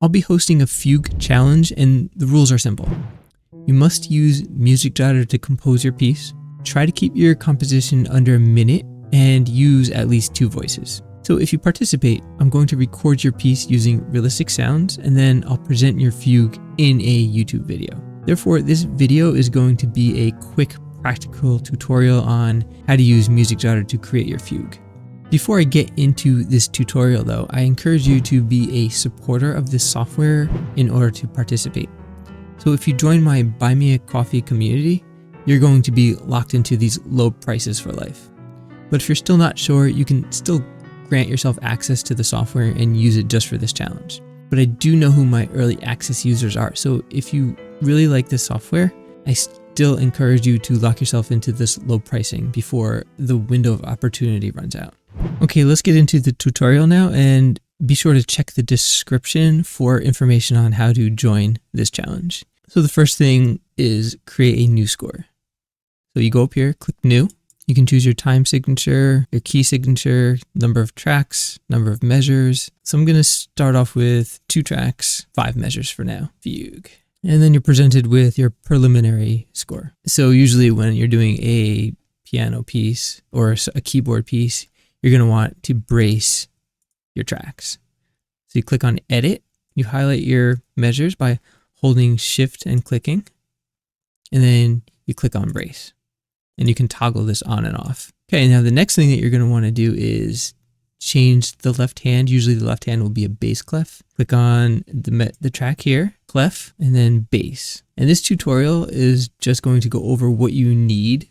I'll be hosting a fugue challenge, and the rules are simple. You must use MusicJotter to compose your piece. Try to keep your composition under a minute and use at least 2 voices. So if you participate, I'm going to record your piece using realistic sounds, and then I'll present your fugue in a YouTube video. Therefore, this video is going to be a quick practical tutorial on how to use MusicJotter to create your fugue. Before I get into this tutorial though, I encourage you to be a supporter of this software in order to participate. So if you join my Buy Me a Coffee community, you're going to be locked into these low prices for life. But if you're still not sure, you can still grant yourself access to the software and use it just for this challenge. But I do know who my early access users are, so if you really like this software, I still encourage you to lock yourself into this low pricing before the window of opportunity runs out. Okay, let's get into the tutorial now, and be sure to check the description for information on how to join this challenge. So the first thing is create a new score. So you go up here, click new. You can choose your time signature, your key signature, number of tracks, number of measures. So I'm going to start off with 2 tracks, 5 measures for now, fugue. And then you're presented with your preliminary score. So usually when you're doing a piano piece or a keyboard piece, you're going to want to brace your tracks. So you click on edit, you highlight your measures by holding shift and clicking, and then you click on brace, and you can toggle this on and off. Okay, now the next thing that you're going to want to do is change the left hand. Usually the left hand will be a bass clef. Click on the track here, clef, and then bass. And this tutorial is just going to go over what you need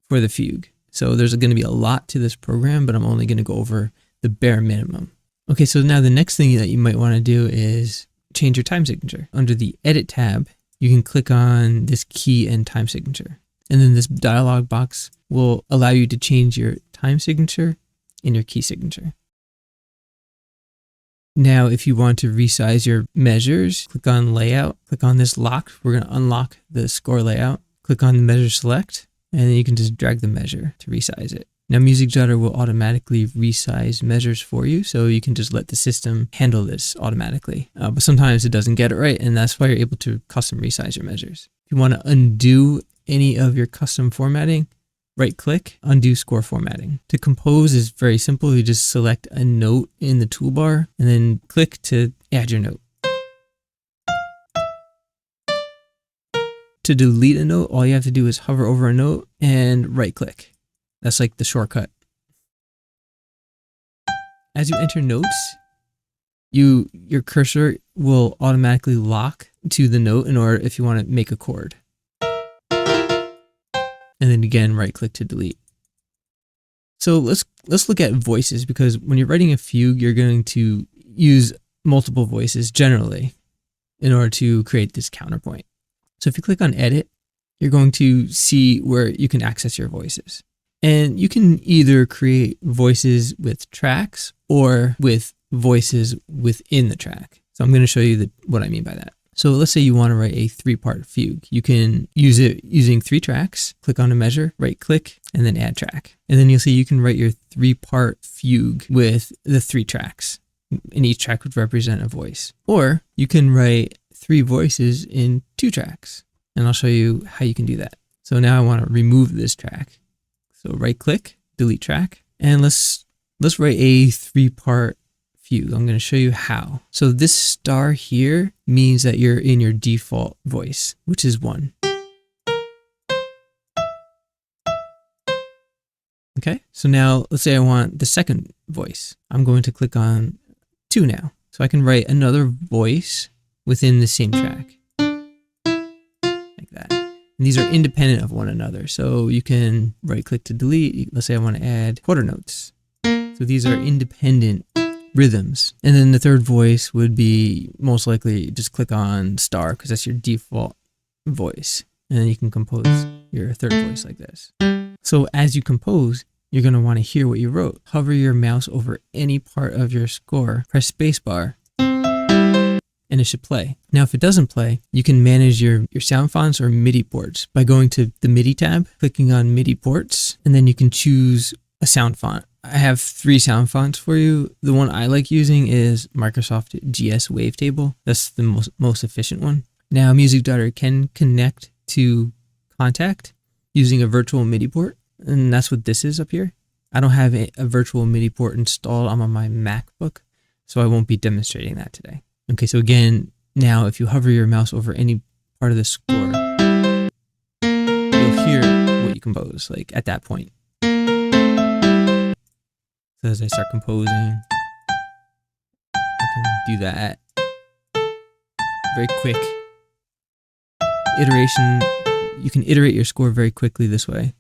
for the fugue. So there's going to be a lot to this program, but I'm only going to go over the bare minimum. Okay, so now the next thing that you might want to do is change your time signature. Under the Edit tab, you can click on this key and time signature. And then this dialog box will allow you to change your time signature and your key signature. Now, if you want to resize your measures, click on Layout, click on this lock. We're going to unlock the score layout. Click on the measure select, and then you can just drag the measure to resize it. Now MusicJotter will automatically resize measures for you, so you can just let the system handle this automatically. But sometimes it doesn't get it right, and that's why you're able to custom resize your measures. If you want to undo any of your custom formatting, right click, undo score formatting. To compose is very simple. You just select a note in the toolbar and then click to add your note. To delete a note, all you have to do is hover over a note and right click. That's like the shortcut. As you enter notes, your cursor will automatically lock to the note in order if you want to make a chord. And then again, right click to delete. So let's look at voices, because when you're writing a fugue, you're going to use multiple voices generally in order to create this counterpoint. So if you click on edit, you're going to see where you can access your voices. And you can either create voices with tracks or with voices within the track. So I'm going to show you what I mean by that. So let's say you want to write a 3-part fugue. You can use it using 3 tracks, click on a measure, right click, and then add track. And then you'll see you can write your 3-part fugue with the 3 tracks. And each track would represent a voice. Or you can write 3 voices in 2 tracks. And I'll show you how you can do that. So now I want to remove this track. So right click, delete track, and let's write a 3-part fugue. I'm going to show you how. So this star here means that you're in your default voice, which is 1. Okay, so now let's say I want the second voice. I'm going to click on 2 now. So I can write another voice within the same track. Like that. And these are independent of one another. So you can right click to delete. Let's say I want to add quarter notes. So these are independent rhythms. And then the third voice would be most likely just click on star, because that's your default voice. And then you can compose your third voice like this. So as you compose, you're going to want to hear what you wrote. Hover your mouse over any part of your score, press spacebar, and it should play. Now, if it doesn't play, you can manage your sound fonts or MIDI ports by going to the MIDI tab, clicking on MIDI ports, and then you can choose a sound font. I have 3 sound fonts for you. The one I like using is Microsoft GS Wavetable. That's the most efficient one. Now, Music Daughter can connect to Kontakt using a virtual MIDI port, and that's what this is up here. I don't have a virtual MIDI port installed on my MacBook, so I won't be demonstrating that today. Okay, so again, now if you hover your mouse over any part of the score, you'll hear what you compose, like at that point. So as I start composing, I can do that. Very quick iteration. You can iterate your score very quickly this way.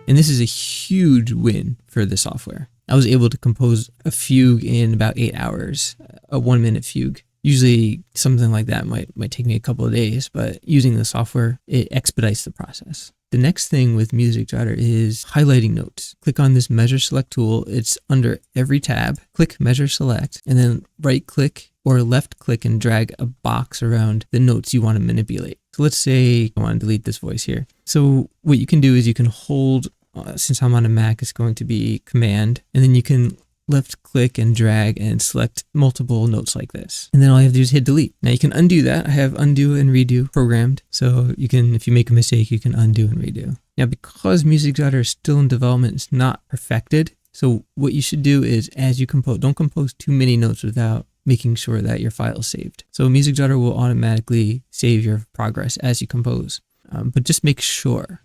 And this is a huge win for the software. I was able to compose a fugue in about 8 hours, a 1-minute fugue. Usually something like that might take me a couple of days, but using the software, it expedites the process. The next thing with Music Daughter is highlighting notes. Click on this Measure Select tool. It's under every tab. Click Measure Select, and then right click or left click and drag a box around the notes you want to manipulate. So let's say I want to delete this voice here. So what you can do is you can hold, since I'm on a Mac, it's going to be Command, and then you can left click and drag and select multiple notes like this. And then all you have to do is hit delete. Now you can undo that. I have undo and redo programmed. So you can, if you make a mistake, you can undo and redo. Now, because Music Daughter is still in development, it's not perfected. So what you should do is as you compose, don't compose too many notes without making sure that your file is saved. So Music Daughter will automatically save your progress as you compose. But just make sure.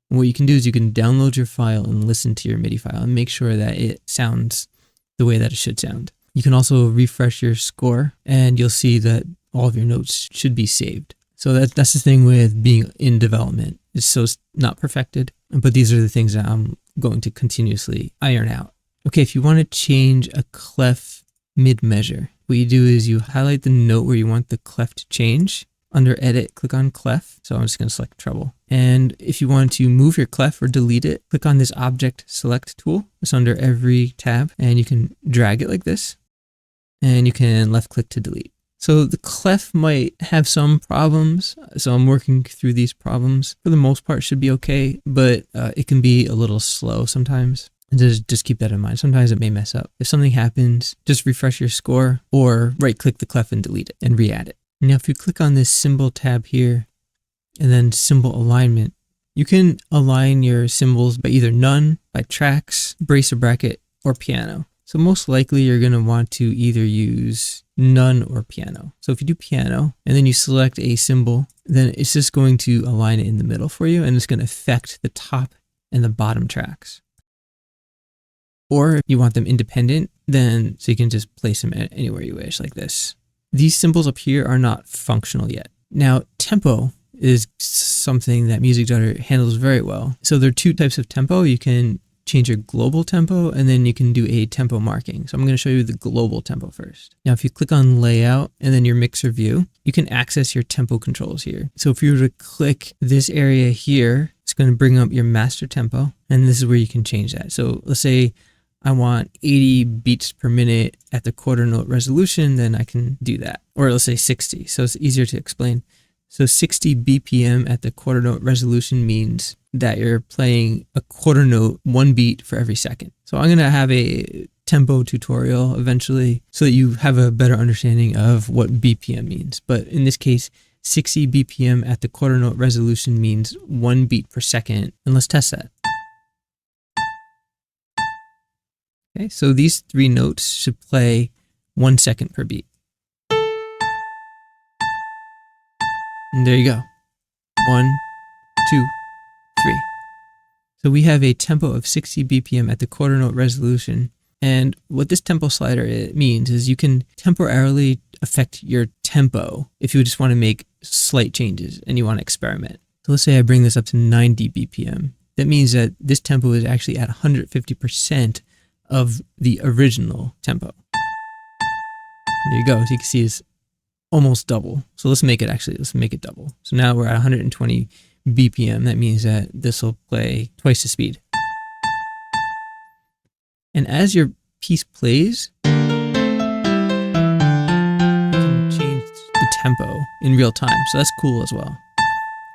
What you can do is you can download your file and listen to your MIDI file and make sure that it sounds the way that it should sound. You can also refresh your score and you'll see that all of your notes should be saved. So that's the thing with being in development. It's not perfected, but these are the things that I'm going to continuously iron out. Okay, if you want to change a clef mid-measure, what you do is you highlight the note where you want the clef to change. Under Edit, click on Clef. So I'm just going to select treble. And if you want to move your clef or delete it, click on this Object Select tool. It's under every tab, and you can drag it like this. And you can left click to delete. So the clef might have some problems. So I'm working through these problems. For the most part, it should be okay, but it can be a little slow sometimes. And just keep that in mind. Sometimes it may mess up. If something happens, just refresh your score or right click the clef and delete it and re-add it. Now, if you click on this symbol tab here and then symbol alignment, you can align your symbols by either none, by tracks, brace or bracket, or piano. So most likely you're going to want to either use none or piano. So if you do piano and then you select a symbol, then it's just going to align it in the middle for you and it's going to affect the top and the bottom tracks. Or if you want them independent, then so you can just place them anywhere you wish like this. These symbols up here are not functional yet. Now, tempo is something that Music Daughter handles very well. So there are 2 types of tempo. You can change your global tempo and then you can do a tempo marking. So I'm going to show you the global tempo first. Now, if you click on layout and then your mixer view, you can access your tempo controls here. So if you were to click this area here, it's going to bring up your master tempo. And this is where you can change that. So let's say I want 80 beats per minute at the quarter note resolution, then I can do that. Or let's say 60, so it's easier to explain. So 60 BPM at the quarter note resolution means that you're playing a quarter note 1 beat for every second. So I'm going to have a tempo tutorial eventually so that you have a better understanding of what BPM means. But in this case, 60 BPM at the quarter note resolution means 1 beat per second. And let's test that. Okay, so these 3 notes should play 1 second per beat. And there you go. 1, 2, 3. So we have a tempo of 60 BPM at the quarter note resolution. And what this tempo slider means is you can temporarily affect your tempo if you just want to make slight changes and you want to experiment. So let's say I bring this up to 90 BPM. That means that this tempo is actually at 150% of the original tempo. There you go. So you can see it's almost double. So let's make it double. So now we're at 120 BPM. That means that this will play twice the speed. And as your piece plays, you can change the tempo in real time. So that's cool as well.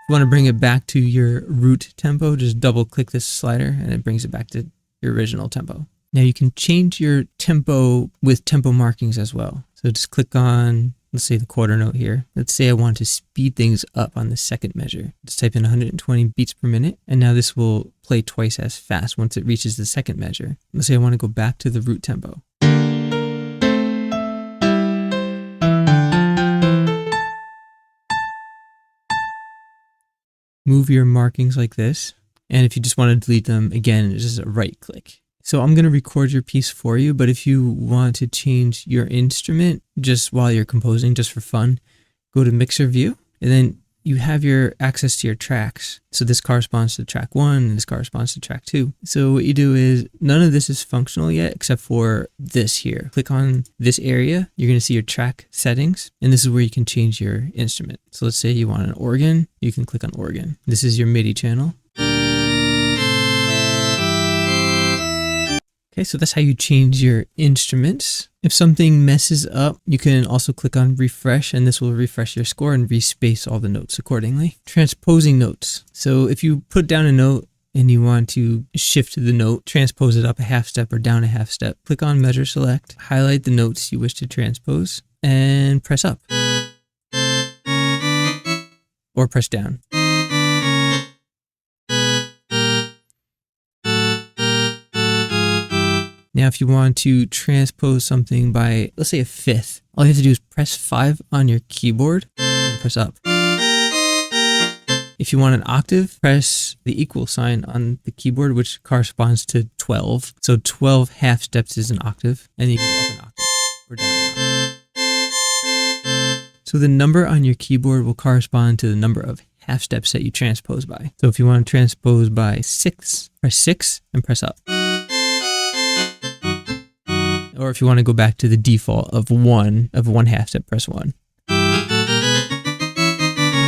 you want to bring it back to your root tempo, just double click this slider and it brings it back to your original tempo. Now you can change your tempo with tempo markings as well. So just click on, let's say the quarter note here. Let's say I want to speed things up on the second measure. Just type in 120 beats per minute, and now this will play twice as fast once it reaches the second measure. Let's say I want to go back to the root tempo. Move your markings like this, and if you just want to delete them, again, it's just a right click. So I'm going to record your piece for you, but if you want to change your instrument just while you're composing, just for fun, go to Mixer View, and then you have your access to your tracks. So this corresponds to track 1, and this corresponds to track 2. So what you do is, none of this is functional yet, except for this here. Click on this area, you're going to see your track settings, and this is where you can change your instrument. So let's say you want an organ, you can click on organ. This is your MIDI channel. Okay, so that's how you change your instruments. If something messes up, you can also click on refresh, and this will refresh your score and respace all the notes accordingly. Transposing notes. So if you put down a note and you want to shift the note, transpose it up a half step or down a half step, click on measure select, highlight the notes you wish to transpose, and press up. Or press down. Now, if you want to transpose something by, let's say, a fifth, all you have to do is press 5 on your keyboard and press up. If you want an octave, press the equal sign on the keyboard, which corresponds to 12. So 12 half steps is an octave, and you can go up an octave or down an octave. So the number on your keyboard will correspond to the number of half steps that you transpose by. So if you want to transpose by 6, press 6 and press up. Or if you want to go back to the default of one half step, press 1.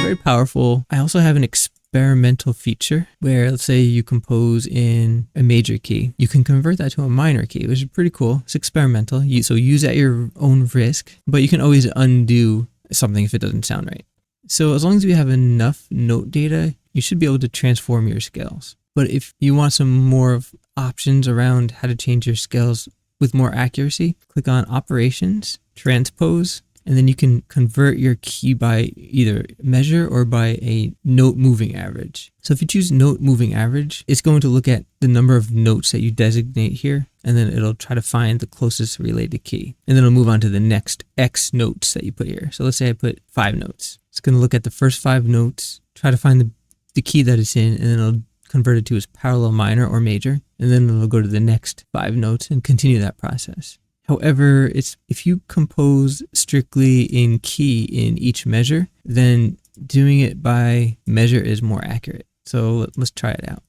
Very powerful. I also have an experimental feature where, let's say you compose in a major key. You can convert that to a minor key, which is pretty cool. It's experimental, so use at your own risk, but you can always undo something if it doesn't sound right. So as long as you have enough note data, you should be able to transform your scales. But if you want some more options around how to change your scales with more accuracy, click on Operations, Transpose, and then you can convert your key by either measure or by a note moving average. So if you choose note moving average, it's going to look at the number of notes that you designate here, and then it'll try to find the closest related key. And then it'll move on to the next X notes that you put here. So let's say I put 5 notes. It's going to look at the first 5 notes, try to find the key that it's in, and then it'll convert it to its parallel minor or major, and then it'll go to the next 5 notes and continue that process. However, if you compose strictly in key in each measure, then doing it by measure is more accurate. So let's try it out.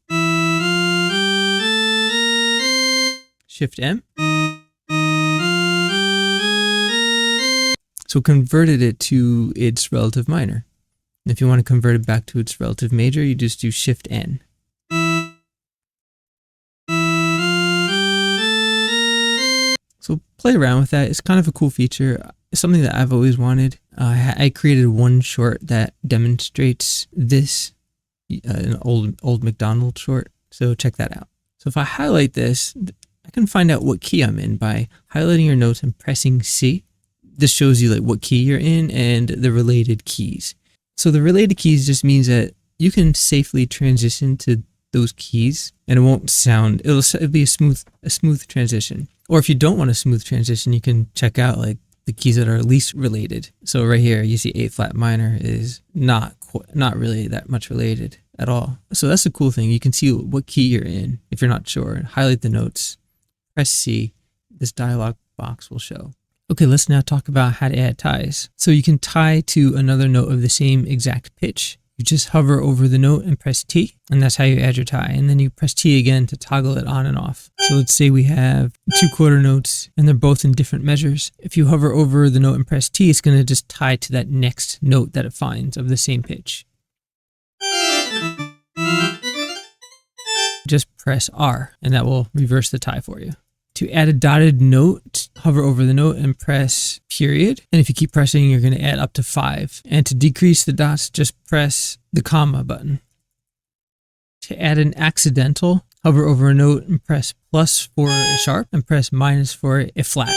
Shift M. So converted it to its relative minor. And if you want to convert it back to its relative major, you just do Shift N. So play around with that. It's kind of a cool feature. It's something that I've always wanted. I created one short that demonstrates this, an old McDonald short. So check that out. So if I highlight this, I can find out what key I'm in by highlighting your notes and pressing C. This shows you like what key you're in and the related keys. So the related keys just means that you can safely transition to those keys and it won't sound, it'll be a smooth transition. Or if you don't want a smooth transition, you can check out like the keys that are least related. So right here, you see 8 flat minor is not really that much related at all. So that's the cool thing. You can see what key you're in if you're not sure. Highlight the notes, press C. This dialog box will show. Okay, let's now talk about how to add ties. So you can tie to another note of the same exact pitch. You just hover over the note and press T, and that's how you add your tie. And then you press T again to toggle it on and off. So let's say we have 2 quarter notes and they're both in different measures. If you hover over the note and press T, it's going to just tie to that next note that it finds of the same pitch. Just press R and that will reverse the tie for you. To add a dotted note hover over the note and press period. And if you keep pressing, you're going to add up to 5. And to decrease the dots, just press the comma button. To add an accidental, hover over a note and press plus for a sharp and press minus for a flat.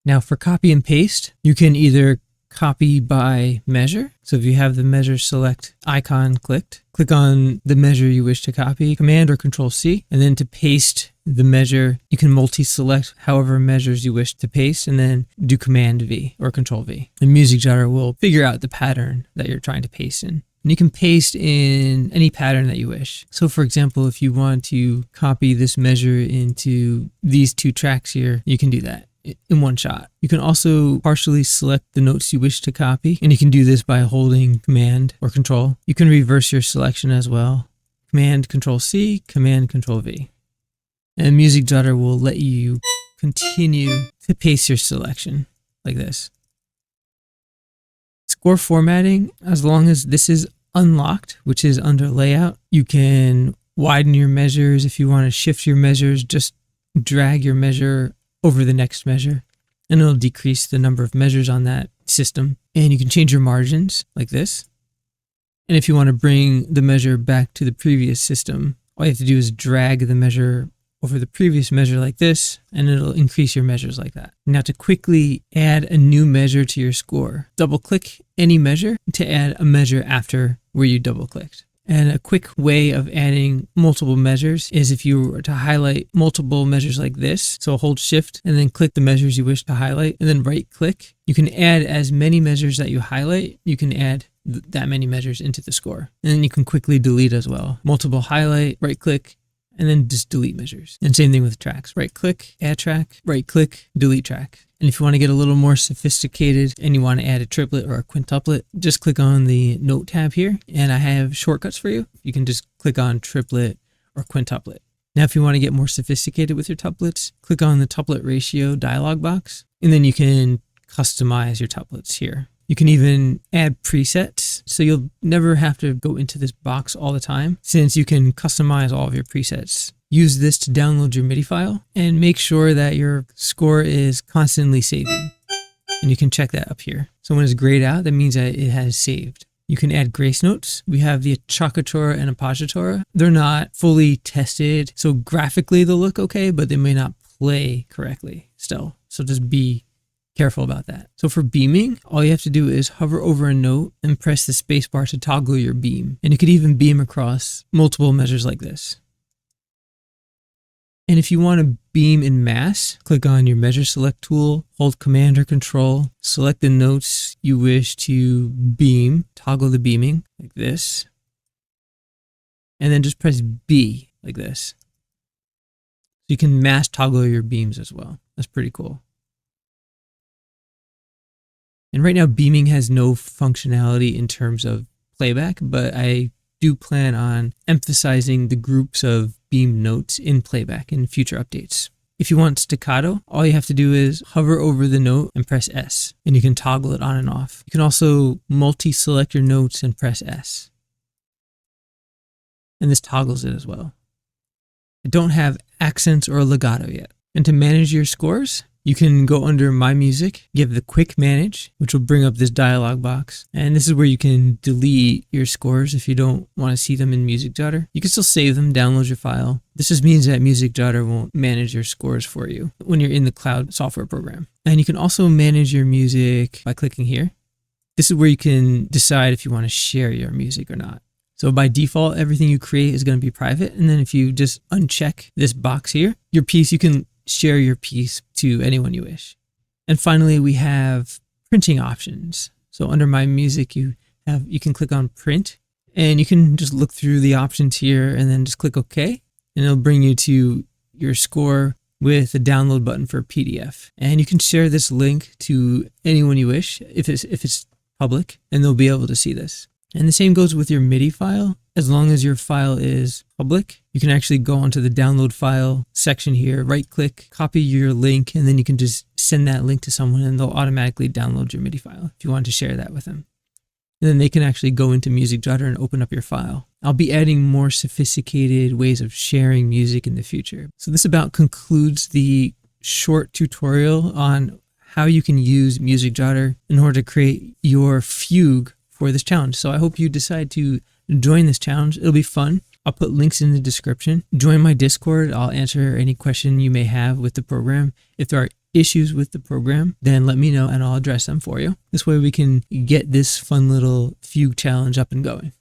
Now for copy and paste, you can either copy by measure. So if you have the measure select icon clicked, click on the measure you wish to copy, Command or Control C, and then to paste the measure, you can multi-select however measures you wish to paste and then do Command V or Control V. The Music Jotter will figure out the pattern that you're trying to paste in. And you can paste in any pattern that you wish. So for example, if you want to copy this measure into these 2 tracks here, you can do that in one shot. You can also partially select the notes you wish to copy, and you can do this by holding Command or Control. You can reverse your selection as well. Command Control C, Command Control V. And Music Jotter will let you continue to paste your selection like this. Score formatting, as long as this is unlocked, which is under layout, you can widen your measures. If you want to shift your measures, just drag your measure over the next measure and it'll decrease the number of measures on that system. And you can change your margins like this. And if you want to bring the measure back to the previous system, all you have to do is drag the measure over the previous measure like this, and it'll increase your measures like that. Now to quickly add a new measure to your score, double click any measure to add a measure after where you double clicked. And a quick way of adding multiple measures is if you were to highlight multiple measures like this. So hold shift and then click the measures you wish to highlight and then right click. You can add as many measures that you highlight. You can add that many measures into the score. And then you can quickly delete as well. Multiple highlight, right click, and then just delete measures. And same thing with tracks. Right click, add track, right click, delete track. And if you want to get a little more sophisticated and you want to add a triplet or a quintuplet, just click on the note tab here and I have shortcuts for you. You can just click on triplet or quintuplet. Now, if you want to get more sophisticated with your tuplets, click on the tuplet ratio dialog box, and then you can customize your tuplets here. You can even add presets, so you'll never have to go into this box all the time, since you can customize all of your presets. Use this to download your MIDI file and make sure that your score is constantly saving. And you can check that up here. So when it's grayed out, that means that it has saved. You can add grace notes. We have the acciaccatura and appoggiatura. They're not fully tested, so graphically they'll look okay, but they may not play correctly still. So just be careful about that. So for beaming, all you have to do is hover over a note and press the spacebar to toggle your beam. And you could even beam across multiple measures like this. And if you want to beam in mass, click on your measure select tool, hold Command or Control, select the notes you wish to beam, toggle the beaming like this, and then just press B like this. So you can mass toggle your beams as well. That's pretty cool. And right now beaming has no functionality in terms of playback, but I do plan on emphasizing the groups of beam notes in playback in future updates. If you want staccato, all you have to do is hover over the note and press S, and you can toggle it on and off. You can also multi-select your notes and press S. And this toggles it as well. I don't have accents or legato yet. And to manage your scores, you can go under My Music, give the Quick Manage, which will bring up this dialog box. And this is where you can delete your scores if you don't want to see them in Music Jotter. You can still save them, download your file. This just means that Music Jotter won't manage your scores for you when you're in the cloud software program. And you can also manage your music by clicking here. This is where you can decide if you want to share your music or not. So by default, everything you create is going to be private. And then if you just uncheck this box here, your piece, you can share your piece to anyone you wish. And finally, we have printing options. So under My Music, you can click on Print, and you can just look through the options here and then just click OK, and it'll bring you to your score with a download button for a PDF. And you can share this link to anyone you wish if it's public, and they'll be able to see this. And the same goes with your MIDI file. As long as your file is public, you can actually go onto the download file section here, right click, copy your link, and then you can just send that link to someone and they'll automatically download your MIDI file if you want to share that with them. And then they can actually go into Music Jotter and open up your file. I'll be adding more sophisticated ways of sharing music in the future. So this about concludes the short tutorial on how you can use MusicJotter in order to create your fugue for this challenge. So I hope you decide to join this challenge. It'll be fun. I'll put links in the description. Join my Discord. I'll answer any question you may have with the program. If there are issues with the program, then let me know and I'll address them for you. This way we can get this fun little fugue challenge up and going.